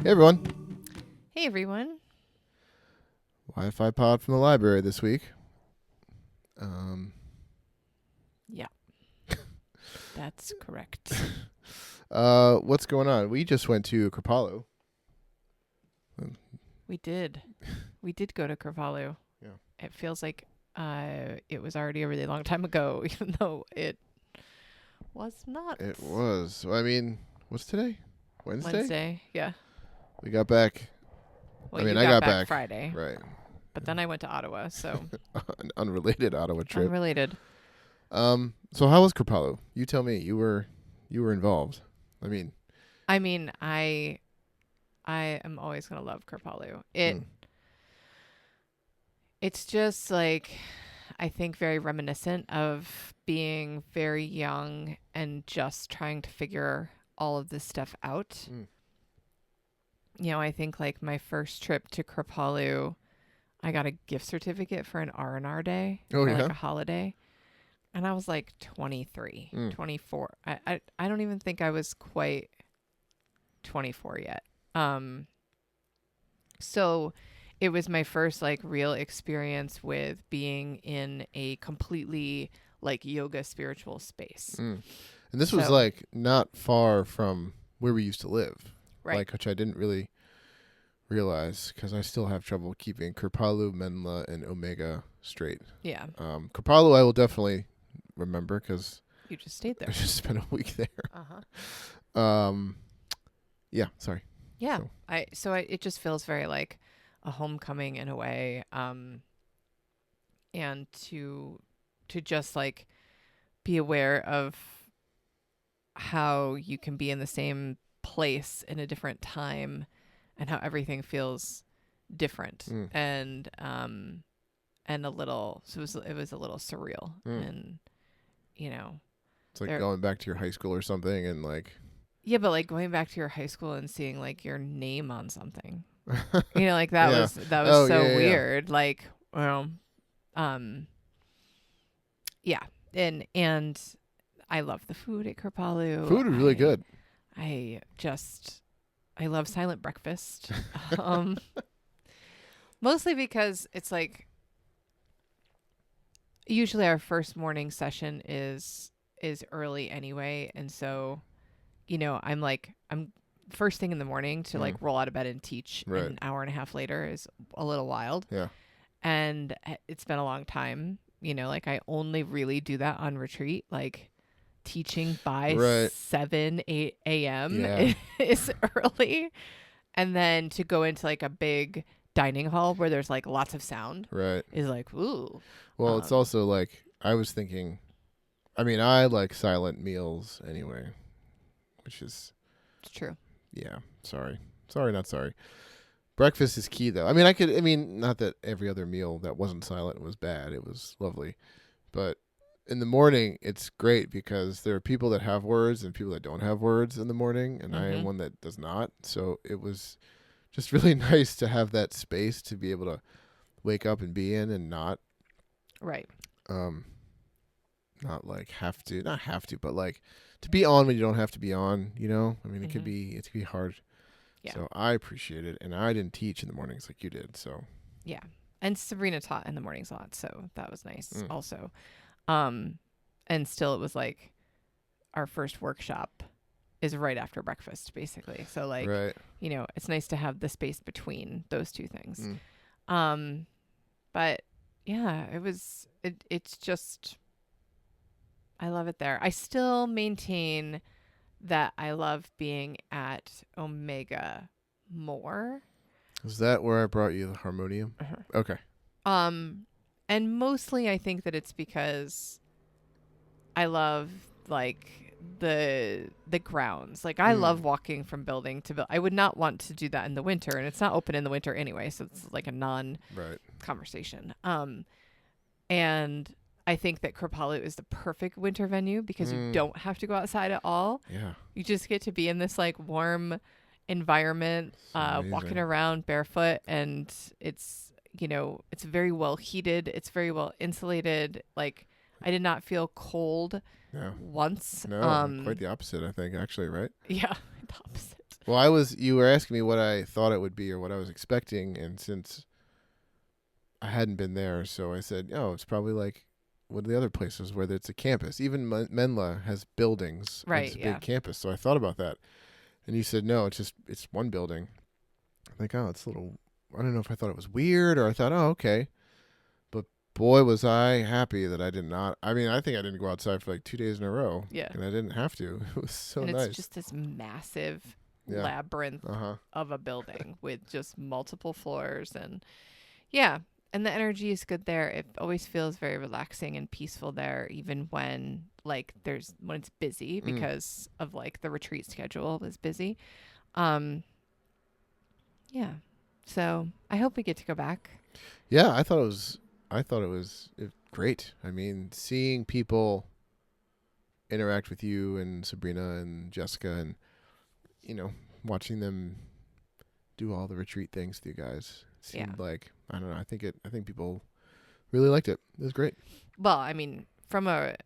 Hey everyone, Hey everyone. Wi-Fi pod from the library this week. Yeah, that's correct. What's going on? We just went to Kripalu. We did. We did go to Carvalho. Yeah. It feels like it was already a really long time ago, even though it was not. It was. I mean, what's today? Wednesday. Yeah. We got back. Well, I mean, you I got back back Friday, right. but then I went to Ottawa, so An unrelated Ottawa trip. unrelated. So how was Kripalu? You tell me. You were involved. I mean, I am always gonna love Carvalho. It's just like, I think, very reminiscent of being very young and just trying to figure all of this stuff out. You know, I think like my first trip to Kripalu, I got a gift certificate for an R&R day for like a holiday. And I was like 23, 24. I don't even think I was quite 24 yet. So it was my first like real experience with being in a completely like yoga spiritual space. And this was like not far from where we used to live. Right. Like, which I didn't really realize because I still have trouble keeping Kripalu, Menla, and Omega straight. Yeah. Kripalu I will definitely remember because You just stayed there. I just spent a week there. Uh-huh. Yeah, sorry. Yeah. It just feels very like a homecoming in a way. And to just like be aware of how you can be in the same place in a different time and how everything feels different and a little, so it was a little surreal and, you know, it's like going back to your high school or something and like, yeah, but like going back to your high school and seeing like your name on something, you know, like that was so weird. Like, well, yeah. And I love the food at Kripalu. Food is really good. I love silent breakfast. Mostly because it's like usually our first morning session is early anyway, and so, you know, I'm first thing in the morning to like roll out of bed and teach an hour and a half later is a little wild. Yeah. And it's been a long time, you know, like I only really do that on retreat, like teaching by 7, 8 a.m. is early. And then to go into like a big dining hall where there's like lots of sound is like, ooh. Well, it's also like, I was thinking, I mean, I like silent meals anyway, which is... It's true. Yeah. Sorry, not sorry. Breakfast is key though. I mean, not that every other meal that wasn't silent was bad. It was lovely. But in the morning, it's great because there are people that have words and people that don't have words in the morning, and I am one that does not. So it was just really nice to have that space to be able to wake up and be in and not not like not have to, but like to be on when you don't have to be on, you know? I mean, it could be hard. Yeah. So I appreciate it, and I didn't teach in the mornings like you did, so. Yeah. And Sabrina taught in the mornings a lot, so that was nice also. And still it was like our first workshop is right after breakfast, basically. So like, you know, it's nice to have the space between those two things. But yeah, it's just, I love it there. I still maintain that I love being at Omega more. Is that where I brought you the harmonium? Okay. And mostly I think that it's because I love like the grounds. Like I love walking from building to building. I would not want to do that in the winter, and it's not open in the winter anyway, so it's like a non conversation. And I think that Kripalu is the perfect winter venue because you don't have to go outside at all. Yeah. You just get to be in this like warm environment, walking around barefoot, and it's, you know, it's very well heated. It's very well insulated. Like I did not feel cold once. No, quite the opposite, I think, actually, right? Yeah, the opposite. Well, you were asking me what I thought it would be or what I was expecting, and since I hadn't been there, so I said, oh, it's probably like one of the other places where it's a campus. Even Menla has buildings. And Right, it's a yeah. big campus. So I thought about that. And you said, no, it's one building. I'm like, oh, it's a little, I don't know if I thought it was weird or I thought, oh, okay. But boy, was I happy that I did not. I mean, I think I didn't go outside for like 2 days in a row. Yeah. And I didn't have to. It was so And it's nice. just this massive Yeah. labyrinth Uh-huh. of a building with just multiple floors. And yeah, and the energy is good there. It always feels very relaxing and peaceful there, even when when it's busy because of like the retreat schedule is busy. Yeah. So I hope we get to go back. Yeah, I thought it was great. I mean, seeing people interact with you and Sabrina and Jessica and watching them do all the retreat things with you guys seemed like, I don't know, I think people really liked it. It was great. Well, I mean, from a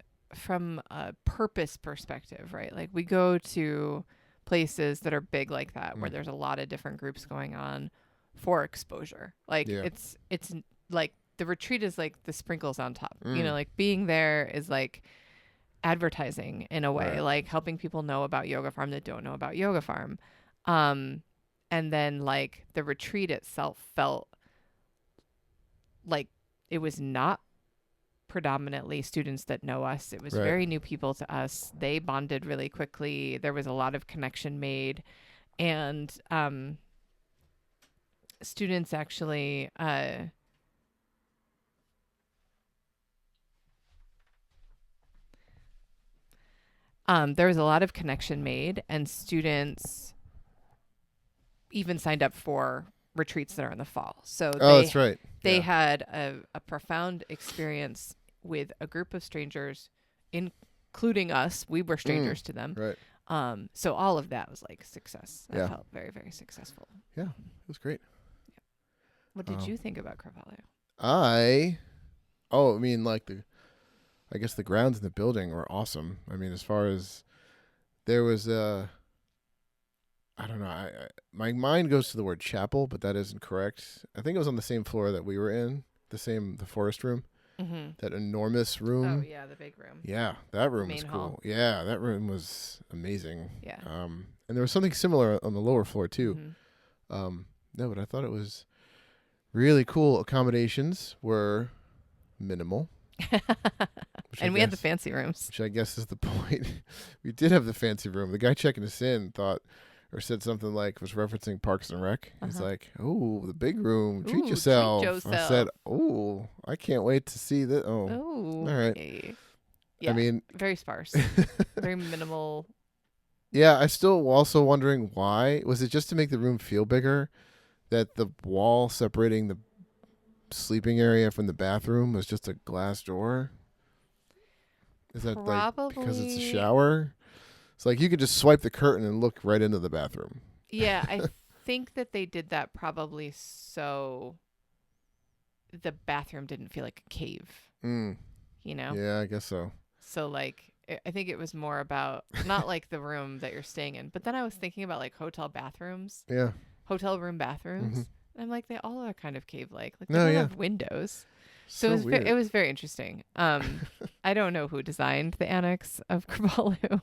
purpose perspective, right? Like we go to places that are big like that where there's a lot of different groups going on for exposure. Like it's like the retreat is like the sprinkles on top. Like being there is like advertising in a way, like helping people know about Yoga Farm that don't know about Yoga Farm. And then like the retreat itself felt like it was not predominantly students that know us. It was very new people to us. They bonded really quickly. There was a lot of connection made. And students actually there was a lot of connection made, and students even signed up for retreats that are in the fall. So that's right. They had a profound experience with a group of strangers, including us. We were strangers to them. Right. So all of that was like success. I Yeah. felt very, very successful. Yeah, it was great. What did you think about Carvalho? I mean, like I guess the grounds in the building were awesome. I mean, as far as there was I don't know. My mind goes to the word chapel, but that isn't correct. I think it was on the same floor that we were in, the forest room, that enormous room. Oh yeah, the big room. Yeah, that room was Main cool. hall. Yeah, that room was amazing. Yeah. And there was something similar on the lower floor too. No, but I thought it was really cool. Accommodations were minimal. And we had the fancy rooms. Which I guess is the point. We did have the fancy room. The guy checking us in thought or said something like, was referencing Parks and Rec. He's like, oh, the big room. Treat yourself. I said, oh, I can't wait to see this. Oh, all right. Okay. Yeah, I mean, very sparse. Very minimal. Yeah, I'm still also wondering why. Was it just to make the room feel bigger? That the wall separating the sleeping area from the bathroom was just a glass door? Is that like because it's a shower? It's like you could just swipe the curtain and look right into the bathroom. Yeah, I think that they did that probably so the bathroom didn't feel like a cave. Yeah, I guess so. So like I think it was more about not like the room that you're staying in, but then I was thinking about like hotel bathrooms. Yeah. Hotel room bathrooms. And I'm like, they all are kind of cave-like. Like they No, don't yeah. have windows. So weird. it was very interesting. I don't know who designed the annex of Carvalho,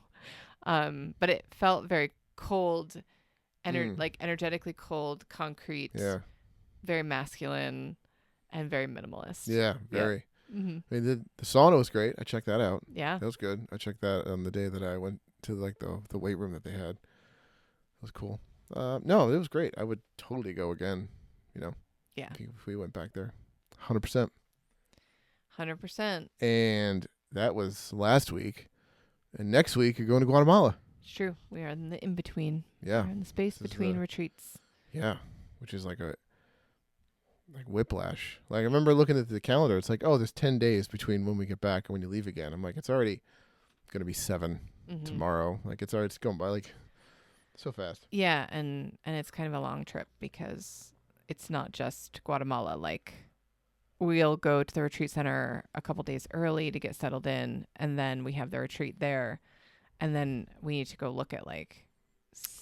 but it felt very cold, like energetically cold, concrete, very masculine, and very minimalist. Yeah, very. Yeah. I mean, the sauna was great. I checked that out. Yeah. That was good. I checked that on the day that I went to like the weight room that they had. It was cool. No, it was great. I would totally go again. Yeah. If we went back there, 100%. 100%. And that was last week. And next week you're going to Guatemala. It's true. We are in the in between. Yeah. We're in the space between retreats. Yeah, which is like whiplash. Like I remember looking at the calendar. It's like, oh, there's 10 days between when we get back and when you leave again. I'm like, it's already gonna be 7 tomorrow. Like it's going by like so fast. Yeah, and it's kind of a long trip because it's not just Guatemala. Like we'll go to the retreat center a couple days early to get settled in, and then we have the retreat there, and then we need to go look at like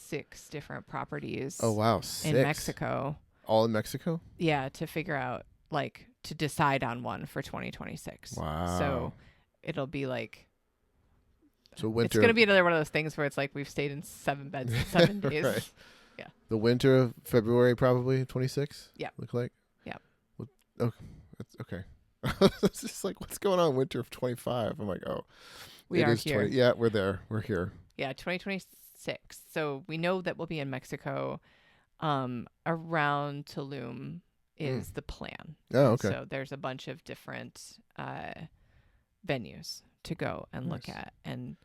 6 different properties Oh wow, in 6. Mexico. All in Mexico? Yeah, to figure out like to decide on one for 2026. Wow. So it'll be like So it's going winter. to be another one of those things where it's like we've stayed in 7 beds in 7 days. Right. Yeah. The winter of February, probably 26. Yeah. Look like. Yeah. Well, okay. That's okay. It's just like, what's going on? Winter of 25. I'm like, oh, We it are is here. 20. Yeah, we're there. We're here. Yeah, 2026. So we know that we'll be in Mexico. Around Tulum is the plan. Oh, And okay. so there's a bunch of different venues to go and look Nice. at. And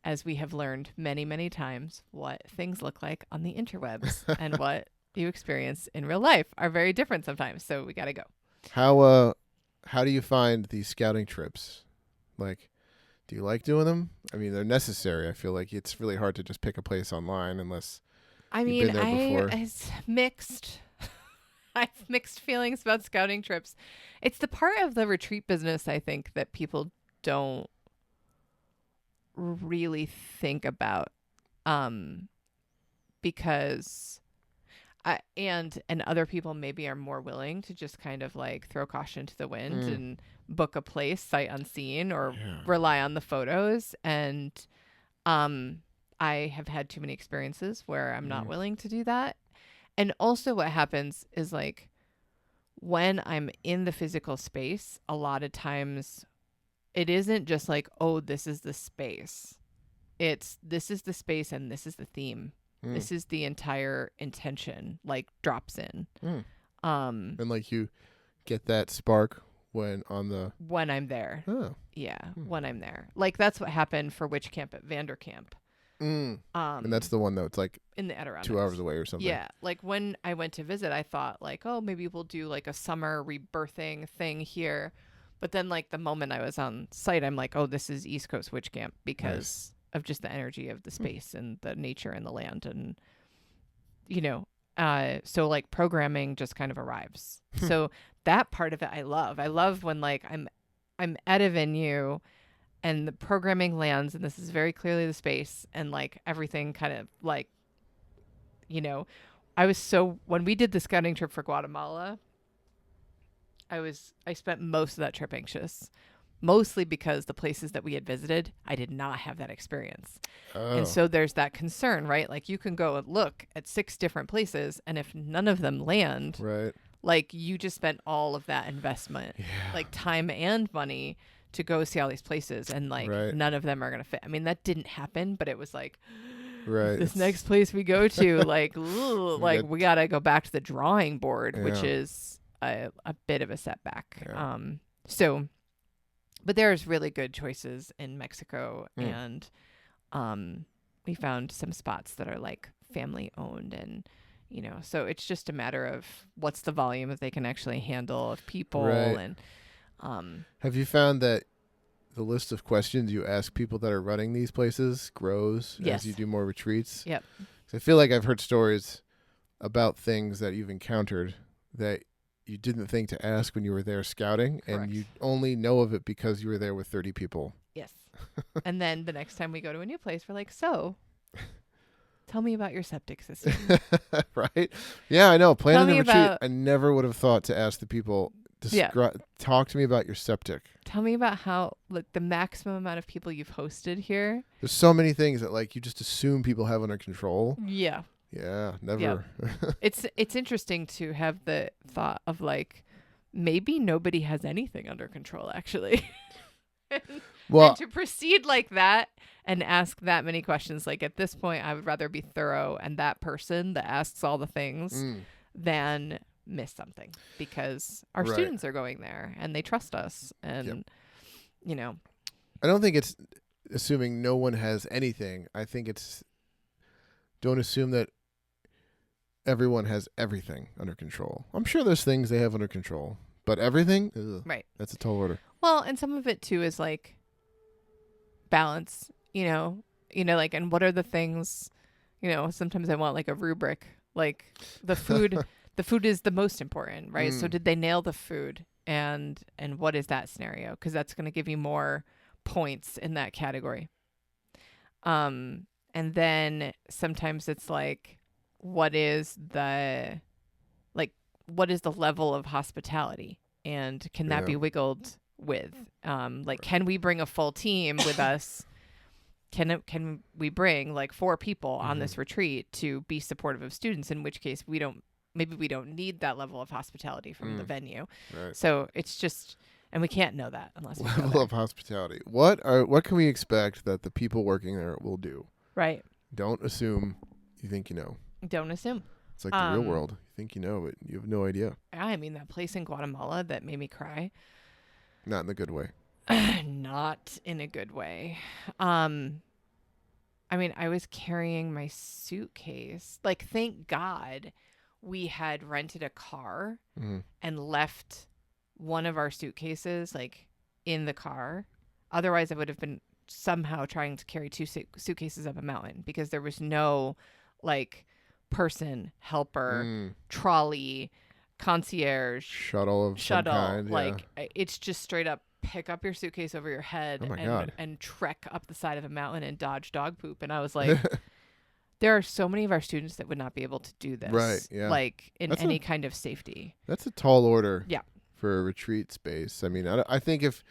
as we have learned many, many times, what things look like on the interwebs and what you experience in real life are very different sometimes. So we got to go. How do you find these scouting trips? Like, do you like doing them? I mean, they're necessary. I feel like it's really hard to just pick a place online unless I you've mean, been there before. it's mixed. I have mixed feelings about scouting trips. It's the part of the retreat business, I think, that people don't really think about, because and other people maybe are more willing to just kind of like throw caution to the wind and book a place sight unseen or rely on the photos. And I have had too many experiences where I'm not willing to do that. And also what happens is like when I'm in the physical space, a lot of times it isn't just like, oh, this is the space. It's this is the space and this is the theme. This is the entire intention, like drops in. And like you get that spark when I'm there. Oh. Yeah, when I'm there. Like that's what happened for Witch Camp at Vanderkamp. And that's the one that's like in the Adirondacks. 2 hours away or something. Yeah, like when I went to visit, I thought like, oh, maybe we'll do like a summer rebirthing thing here. But then like the moment I was on site, I'm like, oh, this is East Coast Witch Camp because of just the energy of the space and the nature and the land. And, so like programming just kind of arrives. So that part of it, I love. I love when like I'm at a venue and the programming lands and this is very clearly the space and like everything kind of like, when we did the scouting trip for Guatemala, I spent most of that trip anxious, mostly because the places that we had visited, I did not have that experience. Oh. And so there's that concern, right? Like you can go and look at 6 different places and if none of them land, right, like you just spent all of that investment, like time and money to go see all these places and like none of them are going to fit. I mean, that didn't happen, but it was like, this next place we go to, like, like we got to go back to the drawing board, which is a bit of a setback. But there's really good choices in Mexico and we found some spots that are like family owned and, so it's just a matter of what's the volume that they can actually handle of people. And have you found that the list of questions you ask people that are running these places grows as you do more retreats? Yep. I feel like I've heard stories about things that you've encountered that you didn't think to ask when you were there scouting. Correct. And you only know of it because you were there with 30 people. Yes. And then the next time we go to a new place, we're like, so tell me about your septic system. Right? Yeah, I know. Planning a retreat, about, I never would have thought to ask the people, talk to me about your septic. Tell me about how, like, the maximum amount of people you've hosted here. There's so many things that, like, you just assume people have under control. Yeah. Yeah, never. Yep. It's interesting to have the thought of, like, maybe nobody has anything under control, actually. And to proceed like that and ask that many questions, like at this point, I would rather be thorough and that person that asks all the things than miss something because our students are going there and they trust us. And, I don't think it's assuming no one has anything. I think it's don't assume that everyone has everything under control. I'm sure there's things they have under control, but everything, right? That's a tall order. Well, and some of it too is like balance, like, and what are the things, sometimes I want like a rubric, like the food, the food is the most important, right? So did they nail the food and what is that scenario? 'Cause that's going to give you more points in that category. And And then sometimes it's like, what is the like what is the level of hospitality, and can that Yeah. be wiggled with? Like, can we bring a full team with us? Can we bring like 4 people on Hmm. this retreat to be supportive of students? In which case, maybe we don't need that level of hospitality from the Mm. venue. Right. So it's just, and we can't know that unless we go Level there. of hospitality. What can we expect that the people working there will do? Right. Don't assume you think you know. Don't assume. It's like the real Um, world. You think you know, but you have no idea. I mean, that place in Guatemala that made me cry, Not in the good way. not in a good way. Um, I mean, I was carrying my suitcase. Like, thank God we had rented a car Hmm. and left one of our suitcases like in the car. Otherwise, I would have been somehow trying to carry 2 suitcases up a mountain, because there was no like person, helper, Mm. trolley, concierge, Shuttle of some shuttle. kind. Yeah. Like, it's just straight up pick up your suitcase over your head Oh my and God. trek up the side of a mountain and dodge dog poop. And I was like, there are so many of our students that would not be able to do this, Right, yeah. like in That's any kind of safety. That's a tall order. Yeah. For a retreat space. I mean, I think if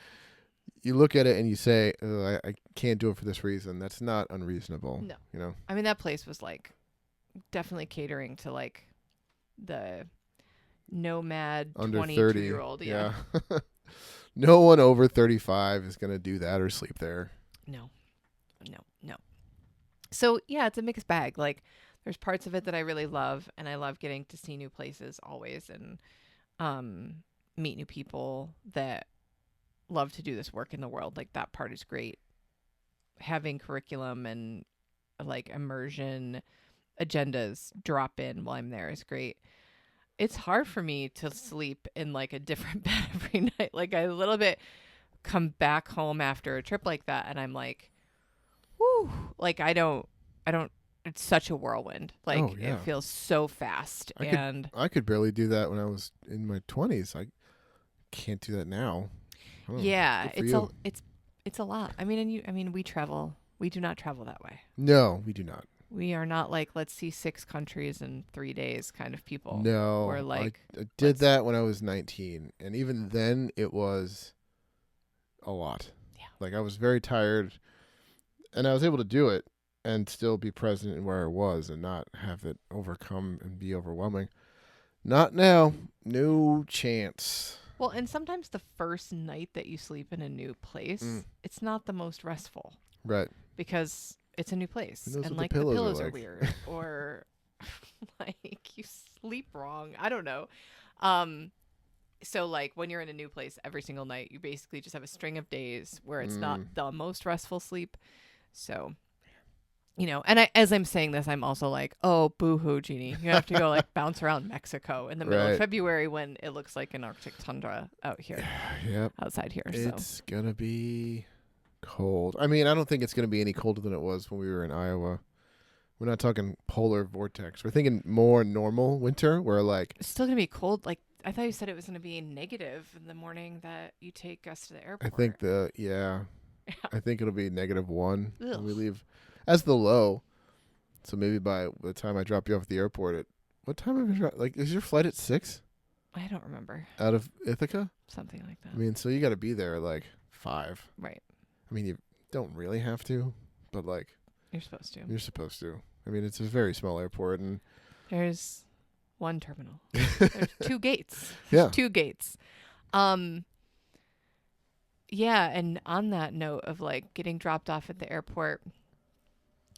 you look at it and you say, I can't do it for this reason, that's not unreasonable. No. You know? I mean, that place was like definitely catering to like the nomad Under 30. 22-year-old. Yeah. No one over 35 is going to do that or sleep there. No. No. So, yeah, it's a mixed bag. Like, there's parts of it that I really love, and I love getting to see new places always, and meet new people that love to do this work in the world. Like, that part is great. Having curriculum and like immersion agendas drop in while I'm there is great. It's hard for me to sleep in like a different bed every night. Like, I a little bit come back home after a trip like that, and I'm like, whoo, like I don't, it's such a whirlwind. Like, Oh, yeah. it feels so fast. I could barely do that when I was in my 20s. I can't do that now. Oh, yeah, good for you. it's a lot. I mean, we travel. We do not travel that way. No, we do not. We are not like, let's see 6 countries in 3 days kind of people. No. We're like, I did that when I was 19. And even then, it was a lot. Yeah. Like, I was very tired. And I was able to do it and still be present in where I was and not have it overcome and be overwhelming. Not now. No chance. well, and sometimes the first night that you sleep in a new place, it's not the most restful Right. because it's a new place. Who knows And what like the the pillows pillows are are like. weird or like you sleep wrong. I don't know. So like when you're in a new place every single night, you basically just have a string of days where it's not the most restful sleep. So, and as I'm saying this, I'm also like, oh, boo-hoo, Jeannie. You have to go like bounce around Mexico in the middle of Right. February when it looks like an Arctic tundra out here, Yep. outside here. It's going to be cold. I mean, I don't think it's going to be any colder than it was when we were in Iowa. We're not talking polar vortex. We're thinking more normal winter where like it's still going to be cold. Like, I thought you said it was going to be negative in the morning that you take us to the airport. I think I think it'll be -1 when Ugh. we leave as the low. So maybe by the time I drop you off at the airport at what time is your flight at 6 I don't remember. out of Ithaca? Something like that. I mean, so you got to be there at like 5. Right. I mean, you don't really have to, but like You're supposed to. you're supposed to. I mean, it's a very small airport and There's one terminal. There's 2 gates. yeah. 2 gates. Yeah, and on that note of like getting dropped off at the airport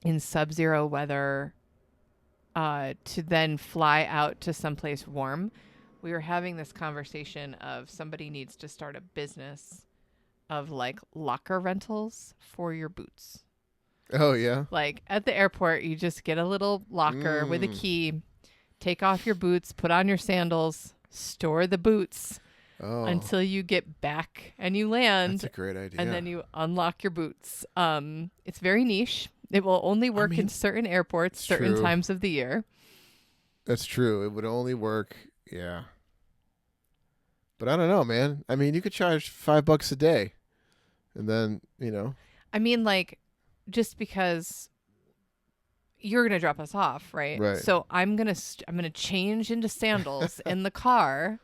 in sub-zero weather to then fly out to someplace warm, we were having this conversation of somebody needs to start a business of like locker rentals for your boots. Oh yeah. Like at the airport, you just get a little locker with a key, take off your boots, put on your sandals, store the boots until you get back and you land. That's a great idea. And then you unlock your boots. It's very niche. It will only work in certain airports, certain true. times of the year. That's true. It would only work, yeah. But I don't know, man. I mean, you could charge $5 a day, and then I mean, like, just because you're gonna drop us off, right? Right. So I'm gonna change into sandals in the car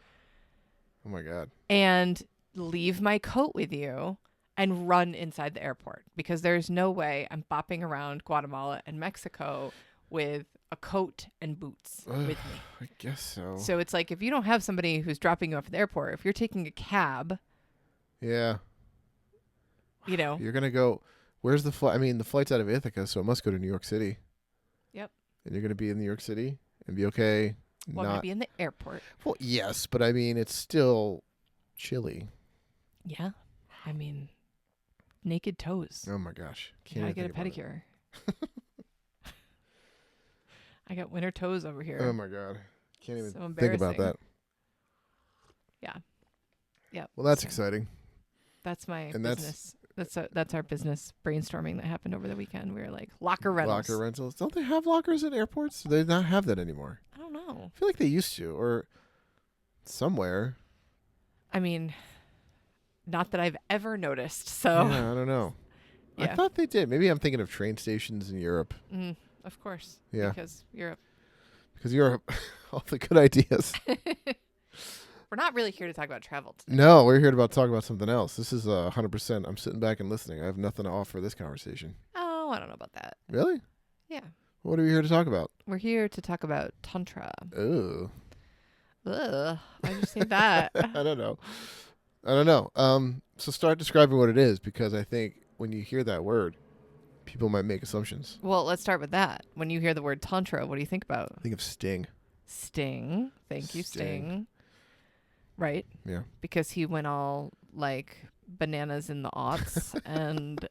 Oh my God. and leave my coat with you and run inside the airport because there's no way I'm bopping around Guatemala and Mexico with a coat and boots with me. I guess so. So it's like if you don't have somebody who's dropping you off at the airport, if you're taking a cab, Yeah. you know. You're gonna go. Where's the flight? I mean, the flight's out of Ithaca, so it must go to New York City. Yep. And you're gonna be in New York City and be okay. Well, I'm gonna be in the airport. Well, yes, but I mean, it's still chilly. Yeah. I mean, naked toes. Oh my gosh. Can I even get a think about pedicure? I got winter toes over it. here. Oh my God. Can't even So think about embarrassing. that. Yeah. Yeah. Well, that's So exciting. That's my And business. That's our business brainstorming that happened over the weekend. We were like locker rentals. Locker rentals. Don't they have lockers at airports? Do they not have that anymore? I don't know. I feel like they used to, or somewhere. I mean, not that I've ever noticed. So Yeah, I don't know. I Yeah. thought they did. Maybe I'm thinking of train stations in Europe. Of course. Yeah. Because Europe. Because Europe, all the good ideas. We're not really here to talk about travel today. No, we're here to talk about something else. This is 100%. I'm sitting back and listening. I have nothing to offer this conversation. Oh, I don't know about that. Really? Yeah. What are we here to talk about? We're here to talk about Tantra. Ooh. Ugh. Why'd you say that? I don't know. So start describing what it is, because I think when you hear that word, people might make assumptions. Well, let's start with that. When you hear the word Tantra, what do you think about? Think of Sting. Sting. Thank you, Sting. Right? Yeah. Because he went all like bananas in the aughts and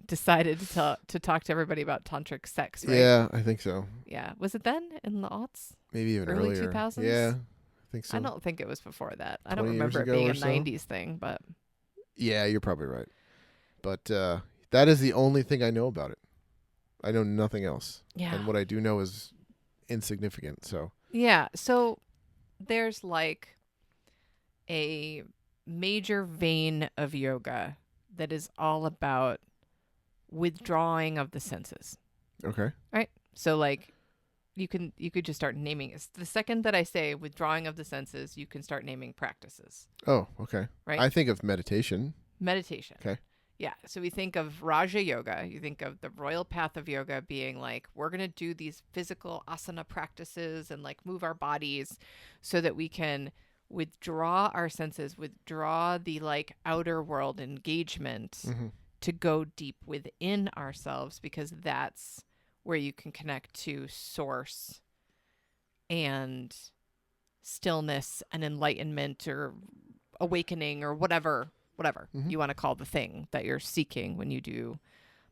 decided to talk to everybody about tantric sex, right? Yeah, I think so. Yeah. Was it then in the aughts? Maybe even Early earlier. 2000s? Yeah, I think so. I don't think it was before that. I don't 20 years remember it ago being or a so? 90s thing, but Yeah, you're probably right. But that is the only thing I know about it. I know nothing else. yeah. And what I do know is insignificant. So Yeah. So there's like a major vein of yoga that is all about withdrawing of the senses. okay. Right? So like you could just start naming it. The second that I say withdrawing of the senses, you can start naming practices. Oh, okay. Right? I think of meditation. Meditation. Okay. Yeah. So we think of Raja Yoga. You think of the royal path of yoga being like, we're going to do these physical asana practices and like move our bodies so that we can withdraw our senses, withdraw the like outer world engagement Mm-hmm. to go deep within ourselves, because that's where you can connect to source and stillness and enlightenment or awakening or whatever Mhm. you want to call the thing that you're seeking when you do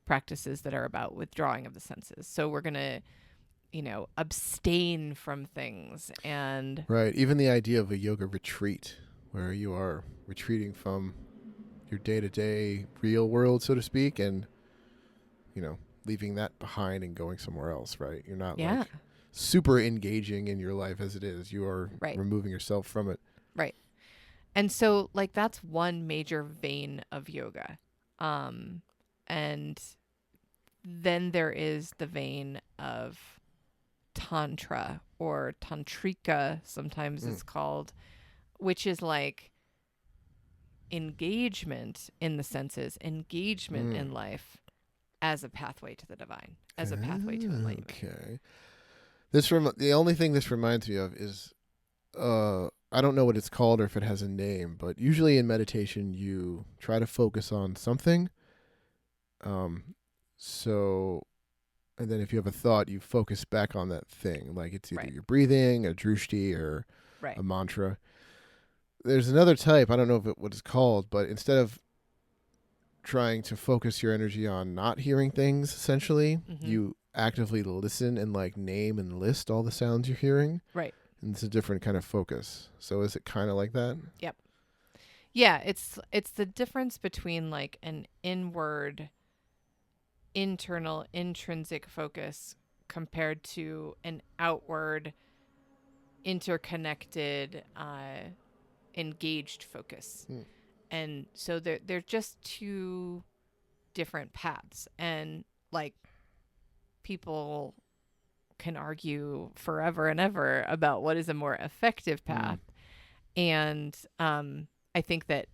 practices that are about withdrawing of the senses. So we're going to, abstain from things and Right. Even the idea of a yoga retreat, where you are retreating from your day-to-day real world, so to speak, and, leaving that behind and going somewhere else, right? You're not yeah, like super engaging in your life as it is. You are Right. removing yourself from it. right. And so like that's one major vein of yoga. And then there is the vein of Tantra or Tantrika, sometimes it's called, which is like engagement in the senses, engagement in life as a pathway to the divine, as a pathway to enlightenment. Okay. The only thing this reminds me of is, I don't know what it's called or if it has a name, but usually in meditation you try to focus on something. And then if you have a thought, you focus back on that thing. Like it's either Right. your breathing, a drishti, or Right. a mantra. There's another type, I don't know what it's called, but instead of trying to focus your energy on not hearing things, essentially, Mhm. you actively listen and like name and list all the sounds you're hearing. Right. And it's a different kind of focus. So is it kind of like that? Yeah, it's the difference between like an inward, internal, intrinsic focus compared to an outward, interconnected, engaged focus. And so they're just two different paths. And like people can argue forever and ever about what is a more effective path. And I think that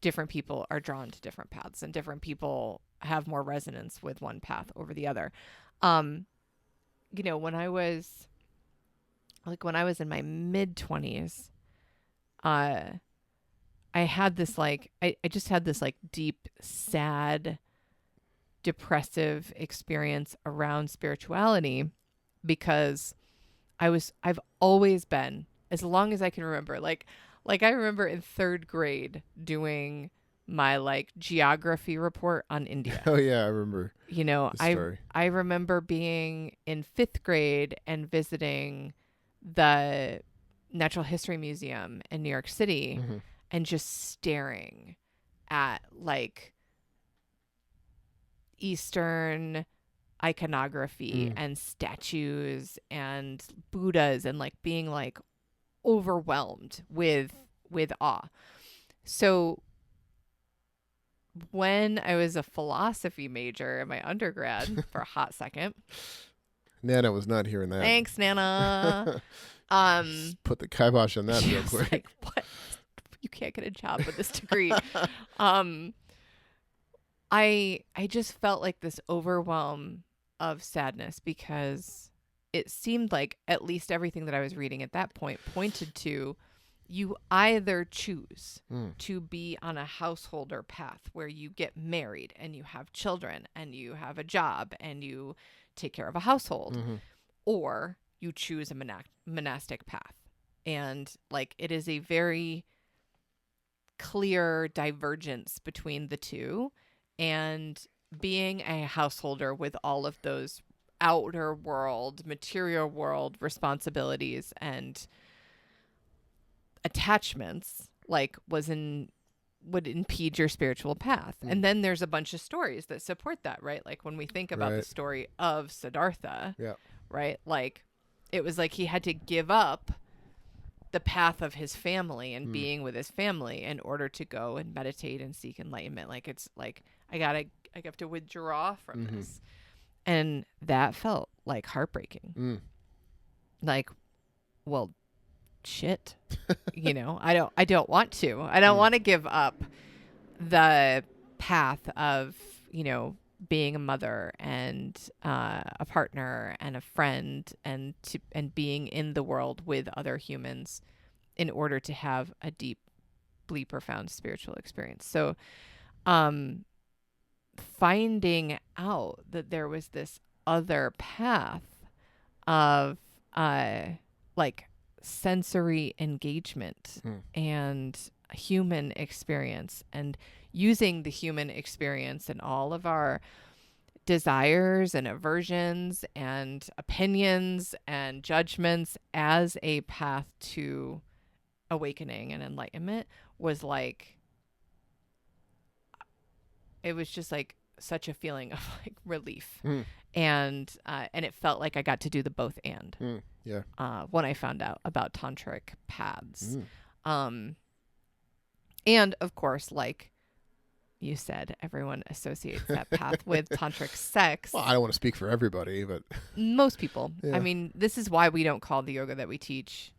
different people are drawn to different paths, and different people have more resonance with one path over the other. You know, when I was in my mid-20s, I had this like I just had this like deep, sad, depressive experience around spirituality, because I've always been, as long as I can remember, like I remember in 3rd grade doing my like geography report on India. Oh yeah, I remember You know, the story. I remember being in 5th grade and visiting the Natural History Museum in New York City and just staring at like Eastern iconography and statues and Buddhas, and like being like overwhelmed with awe. So when I was a philosophy major in my undergrad for a hot second, Nana was not hearing that. thanks, Nana. Just put the kibosh on that real quick. Like, what? You can't get a job with this degree. I just felt like this overwhelm of sadness, because it seemed like at least everything that I was reading at that point pointed to, you either choose to be on a householder path where you get married and you have children and you have a job and you take care of a household, or you choose a monastic path. And like, it is a very clear divergence between the two. And being a householder with all of those outer world, material world responsibilities and attachments, like, would impede your spiritual path. And then there's a bunch of stories that support that, right? Like when we think about the story of Siddhartha, right? Like, it was like he had to give up the path of his family and being with his family in order to go and meditate and seek enlightenment. Like, it's like, I have to withdraw from this. And that felt like heartbreaking. Like, well, shit, you know, I don't want to. I don't want to give up the path of, you know, being a mother and a partner and a friend, and being in the world with other humans in order to have a deeply profound spiritual experience. So, finding out that there was this other path of like sensory engagement and human experience, and using the human experience and all of our desires and aversions and opinions and judgments as a path to awakening and enlightenment, was like, it was just like such a feeling of like relief. And it felt like I got to do the both and when I found out about tantric paths. And of course, like you said, everyone associates that path with tantric sex. Well, I don't want to speak for everybody, but most people. Yeah. I mean, this is why we don't call the yoga that we teach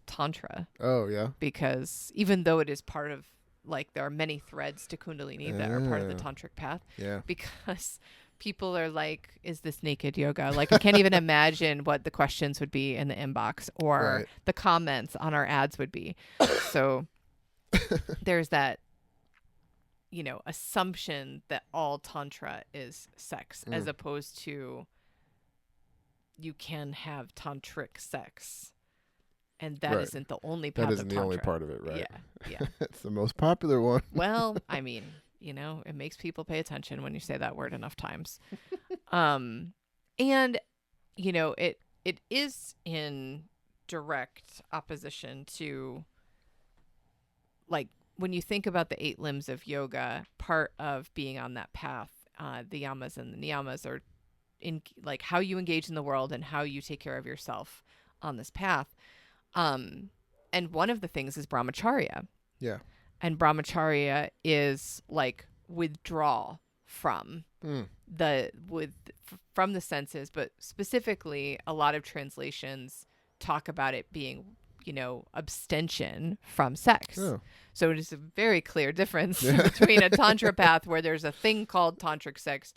Tantra. Oh, yeah. Because even though it is part of, like, there are many threads to Kundalini that are part of the tantric path. Yeah. Because people are like, is this naked yoga? Like, I can't even imagine what the questions would be in the inbox, or the comments on our ads would be. So there's that, you know, assumption that all Tantra is sex, as opposed to you can have tantric sex. And that isn't the only path of Tantra. That isn't the only part of it, right? Yeah. It's the most popular one. Well, I mean, you know, it makes people pay attention when you say that word enough times. And, you know, it is in direct opposition to, like, when you think about the 8 limbs of yoga, part of being on that path, the yamas and the niyamas are in, like, how you engage in the world and how you take care of yourself on this path. And one of the things is brahmacharya. Yeah. And brahmacharya is like withdrawal from Mm. from the senses, but specifically a lot of translations talk about it being, abstention from sex. Oh. So it is a very clear difference Yeah. between a tantra path where there's a thing called tantric sex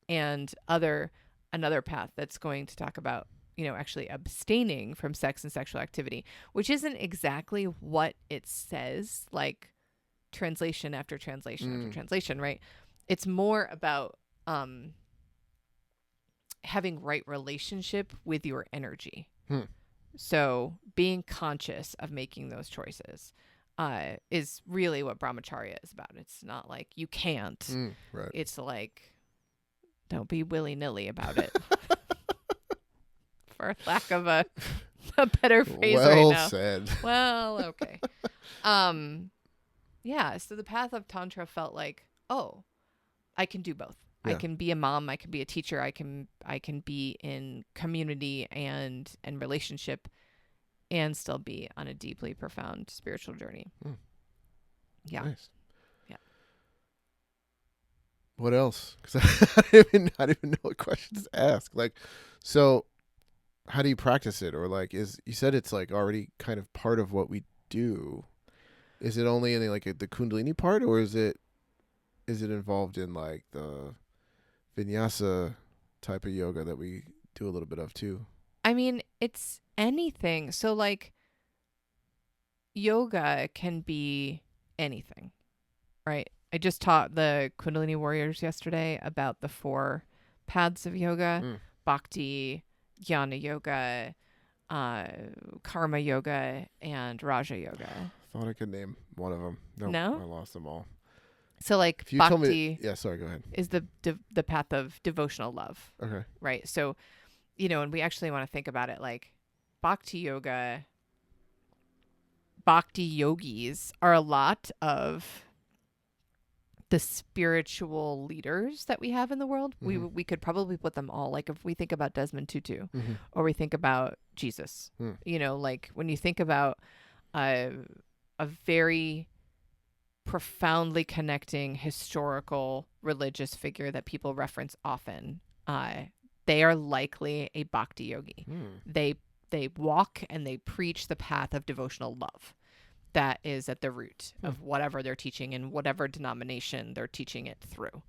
and another path that's going to talk about, actually abstaining from sex and sexual activity, which isn't exactly what it says, like translation after translation after translation, right? It's more about having right relationship with your energy. Hmm. So being conscious of making those choices is really what brahmacharya is about. It's not like you can't. Right. It's like, don't be willy-nilly about it. For lack of a better phrase right Well now. said. Well, okay. Yeah, so the path of Tantra felt like, oh, I can do both. I Yeah. can be a mom, I can be a teacher, I can be in community and relationship and still be on a deeply profound spiritual journey. Yeah. Nice. Yeah. What else? Because I didn't even know what questions to ask. Like, so how do you practice it? Or like, you said it's like already kind of part of what we do. Is it only in like the Kundalini part, or is it involved in like the vinyasa type of yoga that we do a little bit of too? I mean, it's anything. So like yoga can be anything, right? I just taught the Kundalini warriors yesterday about the 4 paths of yoga: bhakti, jnana yoga, karma yoga, and raja yoga. Thought I could name one of them. Nope, No? I lost them all. So like If you told bhakti me, yeah, sorry, go ahead. is the path of devotional love, Okay. right? So, and we actually want to think about it like bhakti yoga, bhakti yogis are a lot of the spiritual leaders that we have in the world. We could probably put them all, like if we think about Desmond Tutu or we think about Jesus, like when you think about a very profoundly connecting historical religious figure that people reference often, they are likely a bhakti yogi. They walk and they preach the path of devotional love that is at the root of whatever they're teaching and whatever denomination they're teaching it through.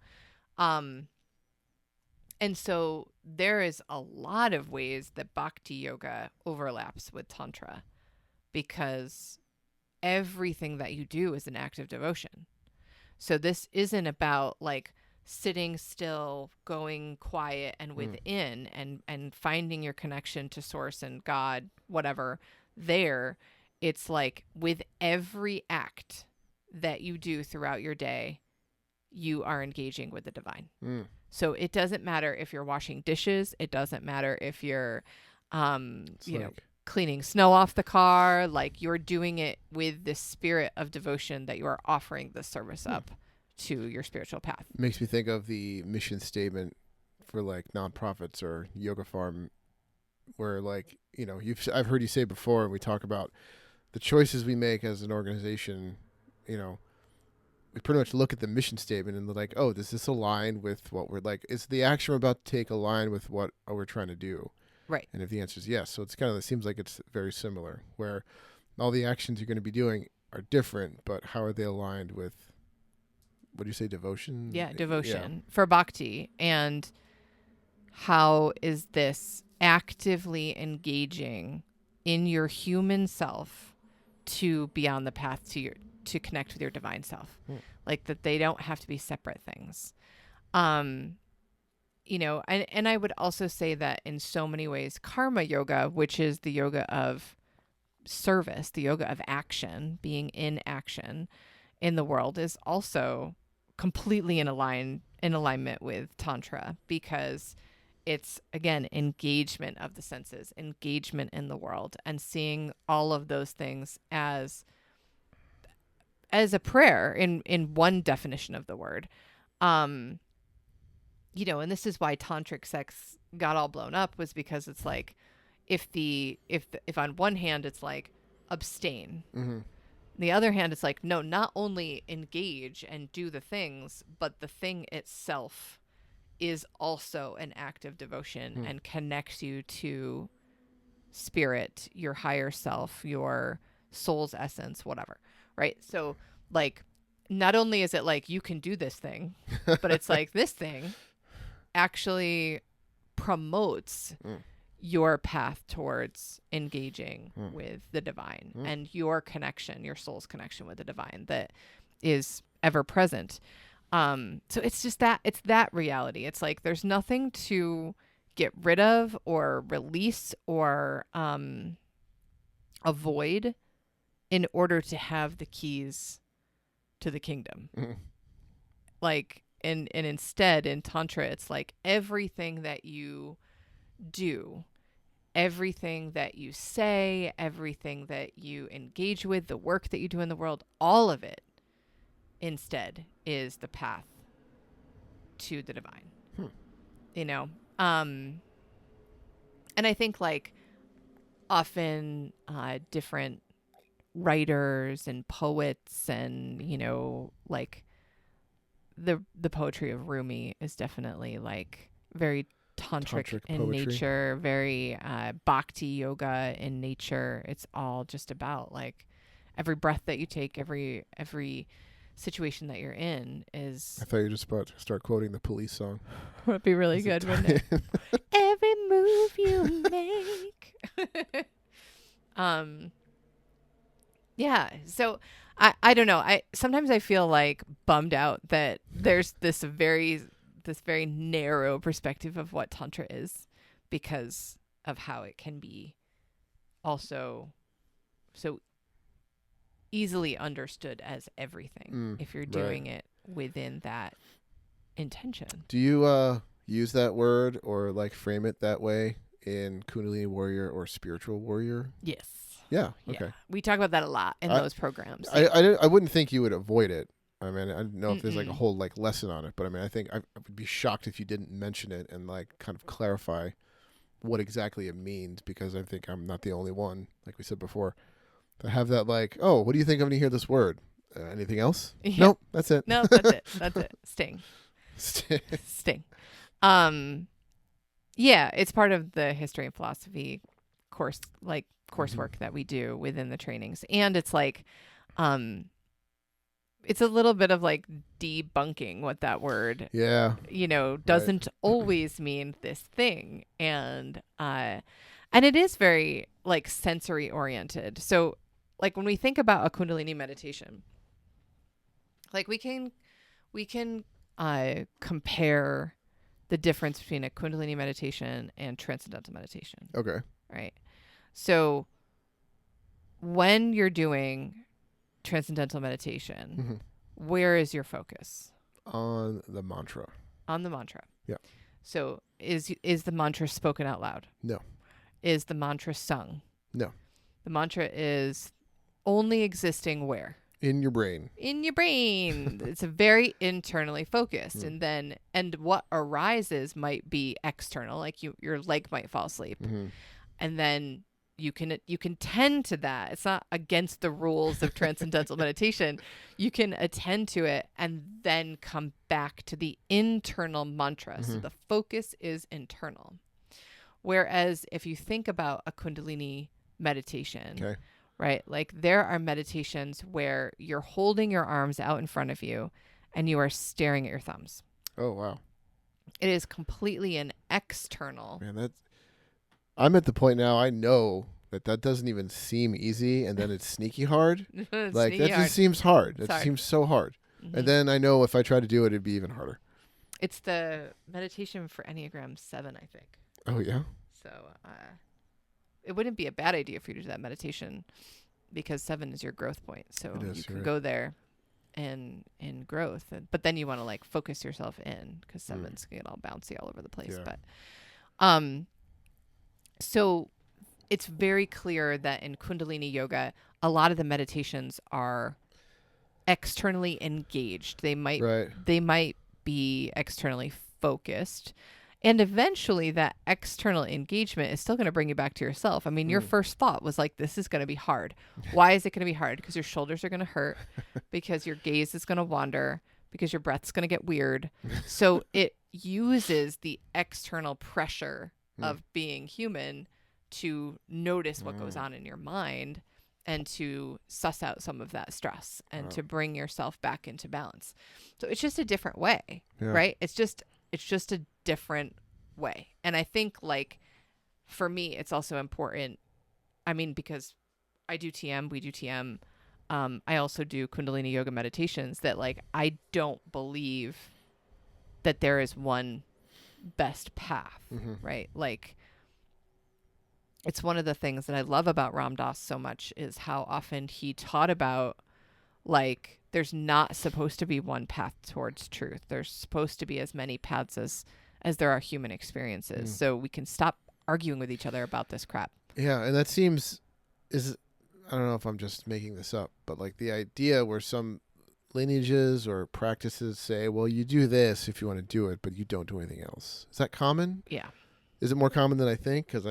And so there is a lot of ways that bhakti yoga overlaps with tantra, because everything that you do is an act of devotion. So this isn't about like sitting still, going quiet and within and finding your connection to source and God, whatever there. It's like with every act that you do throughout your day, you are engaging with the divine. So it doesn't matter if you're washing dishes. It doesn't matter if you're, cleaning snow off the car. Like you're doing it with the spirit of devotion that you are offering the service up to your spiritual path. Makes me think of the mission statement for like nonprofits or yoga farm, where like, I've heard you say before, and we talk about the choices we make as an organization. We pretty much look at the mission statement and they're like, oh, does this align with what we're like? Is the action we're about to take align with what we're trying to do? Right. And if the answer is yes, so it seems like it's very similar, where all the actions you're going to be doing are different, but how are they aligned with, what do you say, devotion? Yeah, devotion for bhakti. And how is this actively engaging in your human self to be on the path to connect with your divine self? Like that they don't have to be separate things. And I would also say that in so many ways, karma yoga, which is the yoga of service, the yoga of action, being in action in the world, is also completely in alignment with Tantra, because it's, again, engagement of the senses, engagement in the world, and seeing all of those things as a prayer in one definition of the word. And this is why tantric sex got all blown up, was because it's like, if on one hand it's like abstain, The other hand, it's like, no, not only engage and do the things, but the thing itself is also an act of devotion and connects you to spirit, your higher self, your soul's essence, whatever. Right. So, like, not only is it like you can do this thing, but it's like this thing actually promotes your path towards engaging with the divine and your connection, your soul's connection with the divine that is ever present. So it's just it's that reality. It's like there's nothing to get rid of or release or avoid in order to have the keys to the kingdom. Like, and instead in Tantra, it's like everything that you do, everything that you say, everything that you engage with, the work that you do in the world, all of it instead is the path to the divine. You know? And I think like often different writers and poets and, you know, like the poetry of Rumi is definitely like very tantric in poetry. nature, very bhakti yoga in nature. It's all just about like every breath that you take, every situation that you're in is. I thought you were just about to start quoting the Police song. Would be really good, wouldn't it? Every move you make. Yeah. So I don't know. Sometimes I feel like bummed out that there's this very narrow perspective of what Tantra is because of how it can be also so easily understood as everything if you're doing it within that intention. Do you use that word or like frame it that way in Kundalini Warrior or Spiritual Warrior? Yes. Yeah. Okay. Yeah. We talk about that a lot in those programs. I wouldn't think you would avoid it. I mean, I don't know if there's like a whole like lesson on it, but I mean, I think I would be shocked if you didn't mention it and like kind of clarify what exactly it means, because I think I'm not the only one, like we said before, to have that like, oh, what do you think when you hear this word? Anything else? Yeah. Nope, that's it. No, that's it. That's it. Sting. Sting. Yeah, it's part of the history and philosophy coursework that we do within the trainings. And it's like it's a little bit of like debunking what that word doesn't always mean this thing. And it is very like sensory oriented. So like when we think about a Kundalini meditation, like we can compare the difference between a Kundalini meditation and transcendental meditation. Okay. Right. So when you're doing transcendental meditation, where is your focus? On the mantra. On the mantra. Yeah. So is the mantra spoken out loud? No. Is the mantra sung? No. The mantra is only existing where? In your brain. In your brain. It's a very internally focused. And what arises might be external, like your leg might fall asleep. And then you can tend to that. It's not against the rules of transcendental meditation. You can attend to it and then come back to the internal mantra. So the focus is internal. Whereas if you think about a Kundalini meditation, right? Like there are meditations where you're holding your arms out in front of you and you are staring at your thumbs. Oh, wow. It is completely an external. Man, I'm at the point now, I know that doesn't even seem easy, and then it's sneaky hard. Like that just seems hard. That seems so hard. And then I know if I try to do it, it'd be even harder. It's the meditation for Enneagram 7, I think. Oh, yeah? So it wouldn't be a bad idea for you to do that meditation because 7 is your growth point. So you can go there and in growth. But then you want to like focus yourself in because 7's going to get all bouncy all over the place. Yeah. But so it's very clear that in Kundalini yoga, a lot of the meditations are externally engaged. They might be externally focused. And eventually that external engagement is still going to bring you back to yourself. I mean, your first thought was like, this is going to be hard. Why is it going to be hard? Because your shoulders are going to hurt, because your gaze is going to wander, because your breath's going to get weird. So it uses the external pressure of being human to notice what goes on in your mind and to suss out some of that stress and to bring yourself back into balance. So it's just a different way, right? It's just a different way. And I think, like, for me, it's also important. I mean, because I do TM, we do TM. I also do Kundalini yoga meditations, that, like, I don't believe that there is one best path, right? Like, it's one of the things that I love about Ram Dass so much is how often he taught about, like, there's not supposed to be one path towards truth. There's supposed to be as many paths as there are human experiences. So we can stop arguing with each other about this crap. Yeah, and that seems I don't know if I'm just making this up, but like the idea where some lineages or practices say, well, you do this if you want to do it, but you don't do anything else. Is that common? Yeah. Is it more common than I think? Because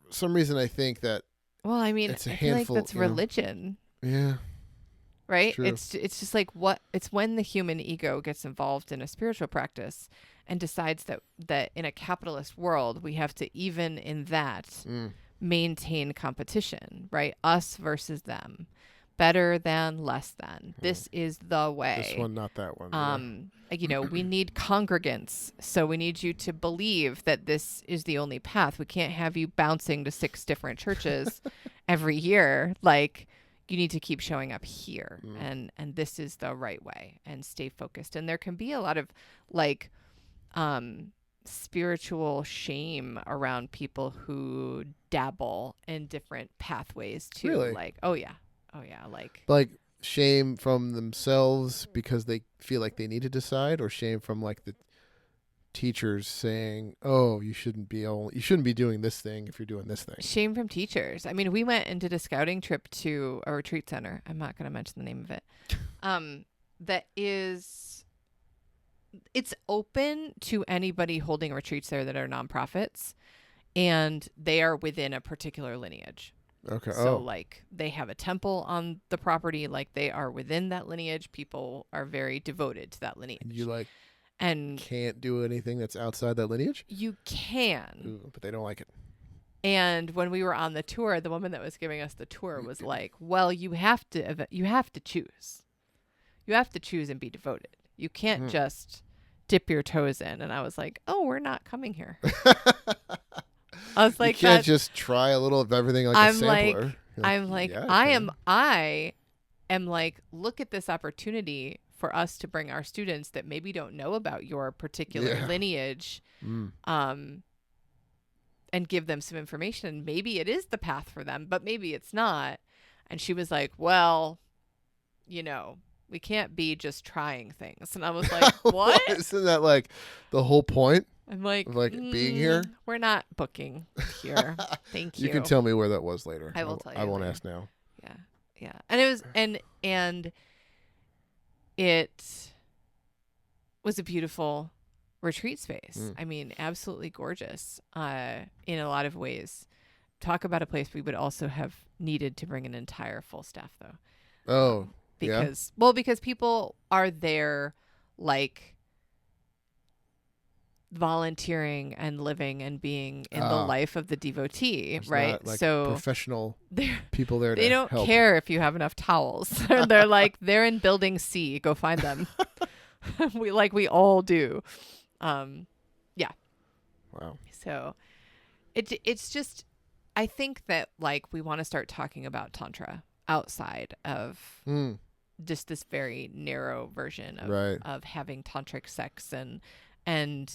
some reason I think that. Well, I mean, it's a I feel handful, like that's religion. Yeah. Right? True. It's just like it's when the human ego gets involved in a spiritual practice and decides that in a capitalist world, we have to, even in that, maintain competition, right? Us versus them. Better than, less than. This is the way. This one, not that one. You know, we need congregants. So we need you to believe that this is the only path. We can't have you bouncing to 6 different churches every year. Like, you need to keep showing up here, and this is the right way, and stay focused. And there can be a lot of, like, spiritual shame around people who dabble in different pathways too. Really? Like, oh yeah, like shame from themselves because they feel like they need to decide, or shame from like the teachers saying, oh, you shouldn't be doing this thing if you're doing this thing. Shame from teachers. I mean, we went and did a scouting trip to a retreat center. I'm not going to mention the name of it. That is, it's open to anybody holding retreats there that are nonprofits, and they are within a particular lineage. Okay. So like, they have a temple on the property, like they are within that lineage. People are very devoted to that lineage. You like and can't do anything that's outside that lineage? You can. Ooh, but they don't like it. And when we were on the tour, the woman that was giving us the tour was like, well, you have to choose. You have to choose and be devoted. You can't just dip your toes in. And I was like, oh, we're not coming here. I was like, you can't just try a little of everything like a sampler. I am like, look at this opportunity for us to bring our students that maybe don't know about your particular lineage, and give them some information. Maybe it is the path for them, but maybe it's not. And she was like, well, you know, we can't be just trying things. And I was like, what? Isn't that like the whole point? I'm like, being here? We're not booking here. Thank you. You can tell me where that was later. I will tell you. I won't later. ask now. Yeah. Yeah. And it was, and it was a beautiful retreat space. I mean, absolutely gorgeous, in a lot of ways. Talk about a place we would also have needed to bring an entire full staff though. Oh, because people are there, like, volunteering and living and being in the life of the devotee, right? Not, like, so professional people there. They don't care if you have enough towels. They're like, they're in building C. Go find them. we all do. Yeah. Wow. So it's just, I think that, like, we want to start talking about Tantra outside of just this very narrow version of having tantric sex, and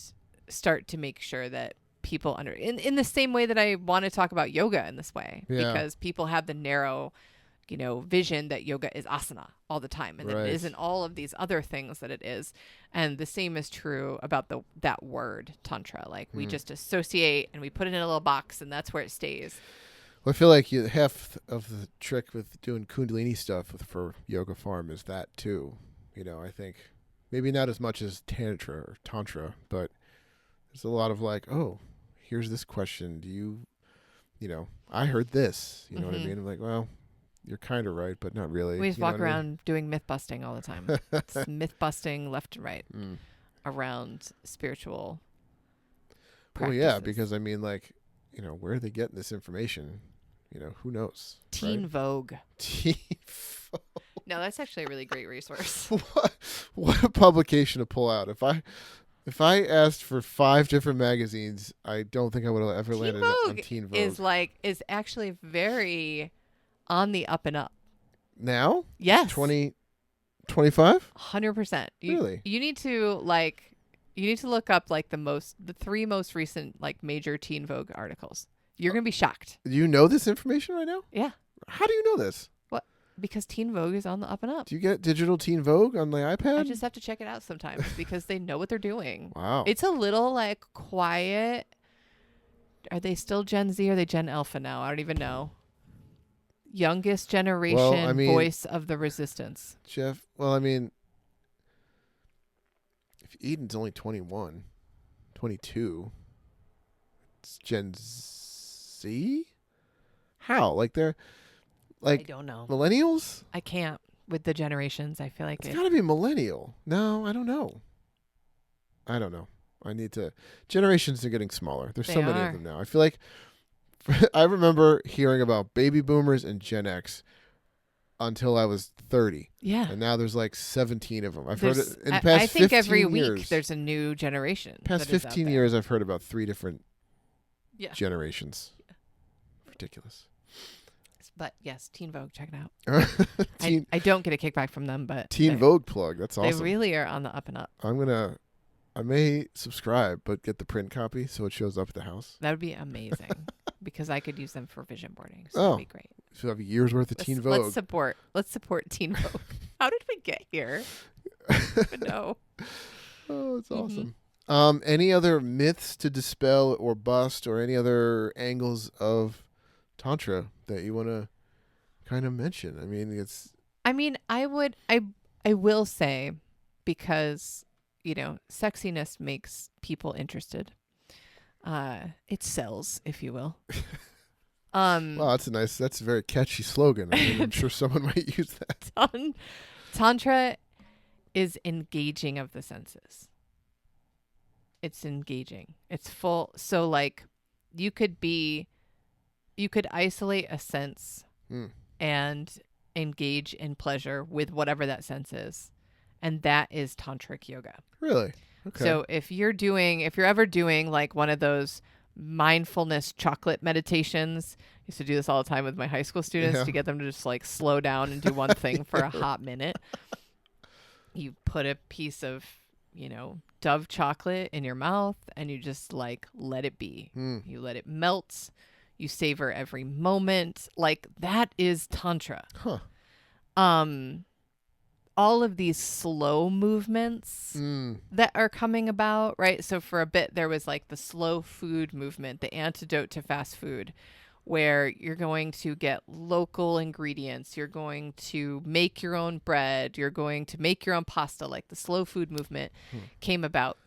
start to make sure that people in the same way that I want to talk about yoga in this way, because people have the narrow, you know, vision that yoga is asana all the time, and that it isn't all of these other things that it is. And the same is true about that word Tantra. Like, we just associate and we put it in a little box, and that's where it stays. Well, I feel like half of the trick with doing Kundalini stuff for Yoga Farm is that too. You know, I think Maybe not as much as Tantra, but there's a lot of like, oh, here's this question. Do you, I heard this. You know what I Mhm. mean? I'm like, well, you're kind of right, but not really. We just You know walk what I mean? around doing myth busting all the time. It's myth busting left and right Mm. around spiritual Well, practices. yeah, because I mean, like, where are they getting this information? Who knows? Teen right? Vogue. Teen. No, that's actually a really great resource. what a publication to pull out. If I asked for 5 different magazines, I don't think I would have ever Teen landed on Vogue Teen Vogue. is actually very on the up and up. Now? Yes. 2025? 100%. Really? You need to look up like the 3 most recent like major Teen Vogue articles. You're going to be shocked. Do you know this information right now? Yeah. How do you know this? What? Because Teen Vogue is on the up and up. Do you get digital Teen Vogue on the iPad? I just have to check it out sometimes because they know what they're doing. Wow. It's a little like quiet. Are they still Gen Z or are they Gen Alpha now? I don't even know. Youngest generation voice of the resistance. Jeff, well, I mean, if Eden's only 21, 22, it's Gen Z? How? Like they're I don't know. millennials? I can't with the generations. I feel like It's got to be millennial. No, I don't know. I need to. Generations are getting smaller. There's so many of them now. I feel like I remember hearing about baby boomers and Gen X until I was 30. Yeah. And now there's like 17 of them. I've heard it in the past 15 years. I think every week there's a new generation. Past 15 years, I've heard about 3 different Yeah. generations. Yeah. Ridiculous. But yes, Teen Vogue, check it out. I don't get a kickback from them, but Teen Vogue plug. That's awesome. They really are on the up and up. I may subscribe, but get the print copy so it shows up at the house. That would be amazing because I could use them for vision boarding. So that'd be great. So have a year's worth of Teen Vogue. Let's support Teen Vogue. How did we get here? I don't even know. Oh, it's awesome. Any other myths to dispel or bust, or any other angles of Tantra that you want to kind of mention? I will say, because sexiness makes people interested. It sells, if you will. Wow, that's a very catchy slogan. I'm sure someone might use that. Tantra is engaging of the senses. It's engaging. It's full. So like you could isolate a sense and engage in pleasure with whatever that sense is. And that is tantric yoga. Really? Okay. So if you're ever doing like one of those mindfulness chocolate meditations, I used to do this all the time with my high school students to get them to just like slow down and do one thing for a hot minute. You put a piece of, Dove chocolate in your mouth and you just like let it be. You let it melt. You savor every moment. Like that is Tantra. Huh. All of these slow movements that are coming about, right? So for a bit, there was like the slow food movement, the antidote to fast food, where you're going to get local ingredients. You're going to make your own bread. You're going to make your own pasta. Like the slow food movement came about.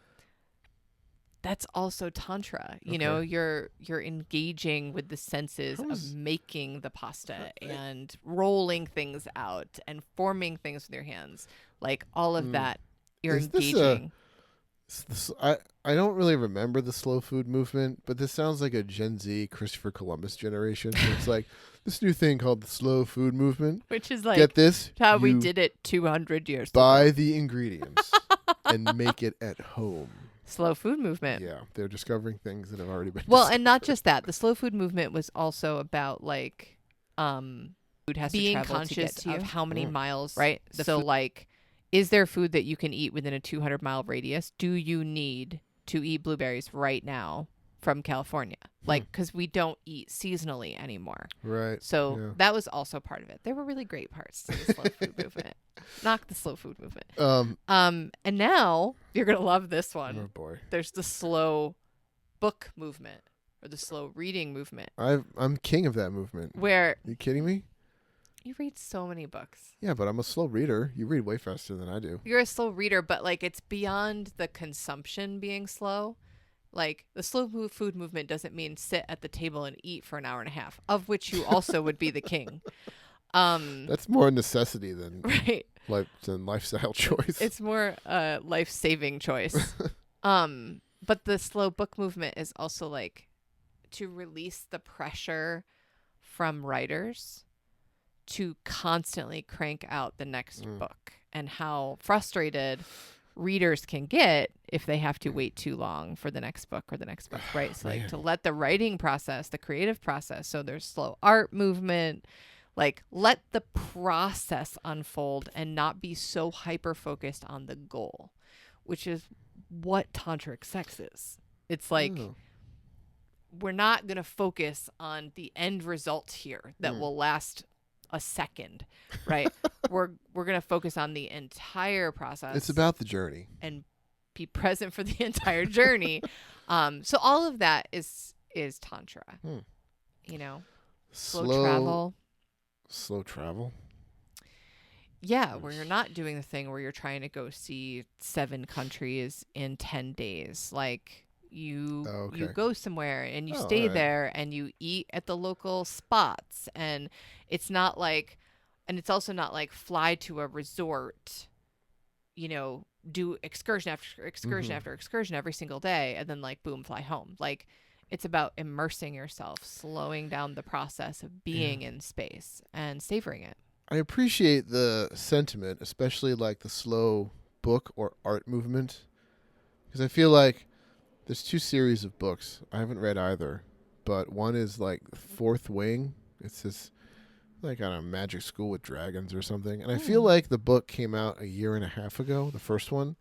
That's also Tantra. You're engaging with the senses of making the pasta and rolling things out and forming things with your hands. Like all of that, you're engaging. I don't really remember the slow food movement, but this sounds like a Gen Z Christopher Columbus generation. So it's like this new thing called the slow food movement. Which is like, get this, how we did it 200 years ago. Buy the ingredients and make it at home. Slow food movement. Yeah, they're discovering things that have already been discovered. And not just that. The slow food movement was also about like food has being to conscious of how many miles, right? So like, is there food that you can eat within a 200-mile radius? Do you need to eat blueberries right now from California? Like, because we don't eat seasonally anymore. Right. So that was also part of it. There were really great parts to the slow food movement. Knock the slow food movement. And now you're gonna love this one. Oh boy. There's the slow book movement or the slow reading movement. I'm king of that movement. Where? Are you kidding me? You read so many books. Yeah, but I'm a slow reader. You read way faster than I do. You're a slow reader, but like it's beyond the consumption being slow. Like the food movement doesn't mean sit at the table and eat for an hour and a half, of which you also would be the king. That's more a necessity than Right. lifestyle choice. It's more a life-saving choice. But the slow book movement is also like to release the pressure from writers to constantly crank out the next book, and how frustrated readers can get if they have to wait too long for the next book or the next book, right? So like to let the writing process, the creative process, so there's slow art movement, like let the process unfold and not be so hyper focused on the goal, which is what tantric sex is. It's like we're not going to focus on the end result here that will last a second, right? we're going to focus on the entire process. It's about the journey and be present for the entire journey. So all of that is tantra. You know, slow travel. Yeah, where you're not doing the thing where you're trying to go see 7 countries in 10 days. Like you go somewhere and you stay there and you eat at the local spots, and it's not like, and it's also not like fly to a resort, you know, do excursion after excursion after excursion every single day and then like boom, fly home. Like it's about immersing yourself, slowing down the process of being in space and savoring it. I appreciate the sentiment, especially like the slow book or art movement, because I feel like there's 2 series of books. I haven't read either, but one is like Fourth Wing. It's this like, I don't know, magic school with dragons or something. And I feel like the book came out a year and a half ago, the first one,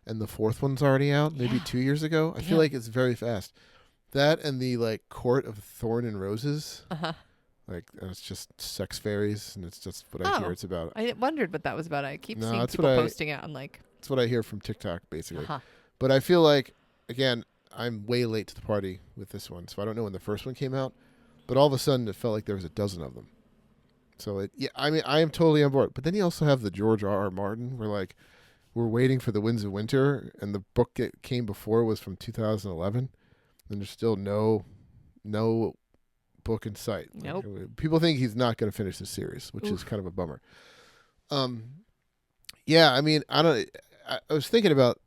and the fourth one's already out, maybe 2 years ago. I feel like it's very fast. That and the like Court of Thorn and Roses. Like, it's just sex fairies, and it's just what I hear it's about. I wondered what that was about. I keep seeing people posting it on like... That's what I hear from TikTok, basically. But I feel like, again, I'm way late to the party with this one, so I don't know when the first one came out. But all of a sudden, it felt like there was a dozen of them. So, I mean, I am totally on board. But then you also have the George R.R. Martin, where, like, we're waiting for the Winds of Winter, and the book that came before was from 2011, and there's still no book in sight. Nope. Like, people think he's not going to finish the series, which is kind of a bummer. Yeah, I mean, I was thinking about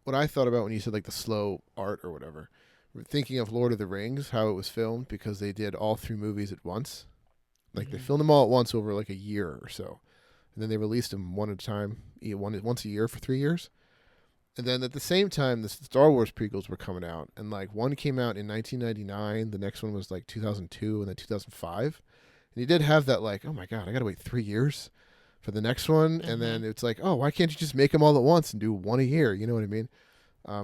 what I thought about when you said like the slow art or whatever. We're thinking of Lord of the Rings, how it was filmed, because they did all 3 movies at once. Like they filmed them all at once over like a year or so, and then they released them one at a time, once a year for 3 years. And then at the same time, the Star Wars prequels were coming out, and like one came out in 1999, the next one was like 2002, and then 2005. And you did have that like, oh my god, I got to wait 3 years for the next one, and then it's like, oh, why can't you just make them all at once and do one a year? You know what I mean? I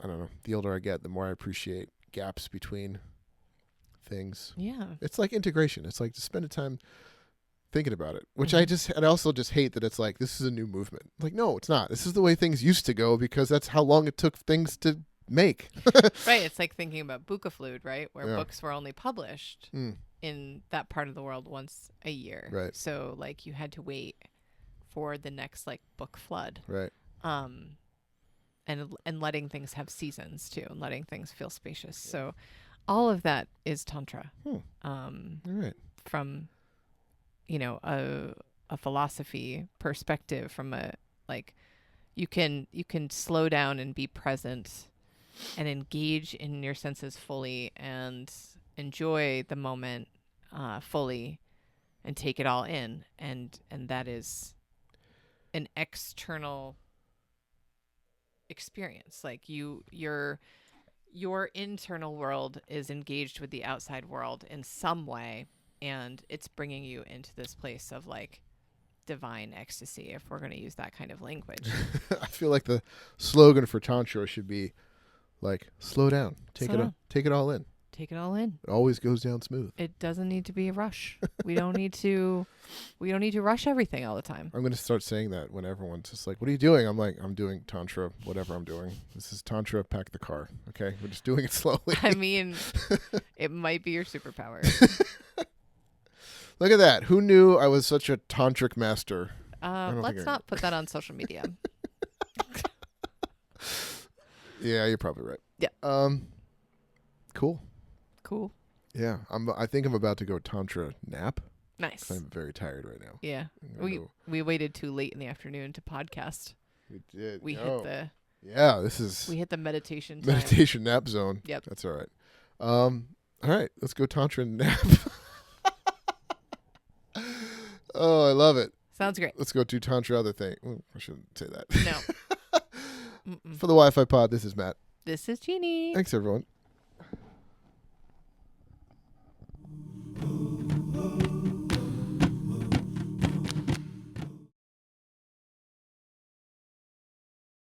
don't know. The older I get, the more I appreciate gaps between things. Yeah. It's like integration. It's like to spend a time thinking about it, which I also just hate that it's like, this is a new movement. Like, no, it's not. This is the way things used to go, because that's how long it took things to make. Right. It's like thinking about Bukaflud, right? Where books were only published in that part of the world once a year. Right. So like you had to wait for the next like book flood. Right. And letting things have seasons too, and letting things feel spacious. So all of that is tantra. All right. From, you know, a philosophy perspective, from a like you can slow down and be present and engage in your senses fully and enjoy the moment fully and take it all in, and that is an external experience. Like your internal world is engaged with the outside world in some way, and it's bringing you into this place of like divine ecstasy, if we're going to use that kind of language. I feel like the slogan for Tantra should be like, slow down, take it all in. Take it all in. It always goes down smooth. It doesn't need to be a rush. We don't need to rush everything all the time. I'm going to start saying that when everyone's just like, what are you doing? I'm like, I'm doing Tantra, whatever I'm doing. This is Tantra, pack the car. Okay? We're just doing it slowly. I mean, it might be your superpower. Look at that. Who knew I was such a tantric master? don't think Let's I- not put that on social media. Yeah, you're probably right. Yeah. Cool. Cool. Yeah, I think I'm about to go tantra nap. Nice. I'm very tired right now. Yeah. I'm gonna go- We waited too late in the afternoon to podcast. we did. We Oh, hit the yeah. This is meditation time. meditation nap zone. Yep. That's all right. All right. Let's go tantra nap. Oh, I love it. Sounds great. Let's go do tantra other thing. Well, I shouldn't say that. No. Mm-mm. For the Wi-Fi pod, this is Matt. This is Jeannie. Thanks, everyone.